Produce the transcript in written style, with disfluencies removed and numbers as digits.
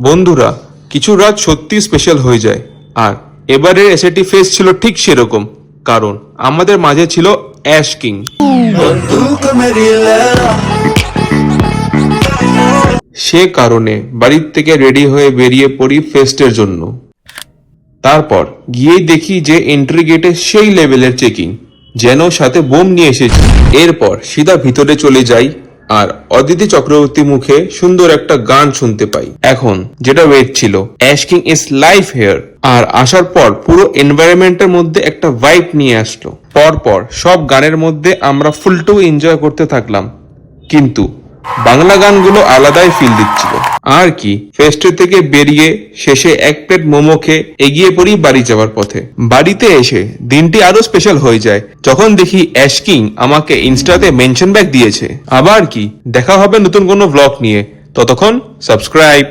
বন্ধুরা, কিছু রাত সত্যি স্পেশাল হয়ে যায়। আর এবারের এসএটি ফেস ছিল ঠিক সেরকম, কারণ আমাদের মাঝে ছিল অ্যাশ কিং। সে কারণে বাড়ির থেকে রেডি হয়ে বেরিয়ে পড়ি ফেস্টের জন্য। তারপর গিয়েই দেখি যে এন্ট্রি গেটে সেই লেভেলের চেকিং, যেন সাথে বোম নিয়ে এসেছি। এরপর সিধা ভিতরে চলে যাই আর অদিতি চক্রবর্তী মুখে সুন্দর একটা গান শুনতে পাই। এখন যেটা ওয়েট ছিল, ash king is life here. আর আসার পর পুরো এনভায়রনমেন্টের মধ্যে একটা ভাইব নিয়ে আসলো। পরপর সব গানের মধ্যে আমরা ফুলটু এনজয় করতে থাকলাম, কিন্তু বাংলা গানগুলো আলাদাই ফিল দিচ্ছিল। আর কি, ফেস্টে থেকে বেরিয়ে শেষে এক প্লেট মোমো খেয়ে এগিয়ে পড়ি বাড়ি যাওয়ার পথে। বাড়িতে এসে দিনটি আরো স্পেশাল হয়ে যায় যখন দেখি অ্যাশ কিং আমাকে ইনস্টাতে মেনশন ব্যাক দিয়েছে। আবার কি, দেখা হবে নতুন কোনো ব্লগ নিয়ে। ততক্ষণ সাবস্ক্রাইব।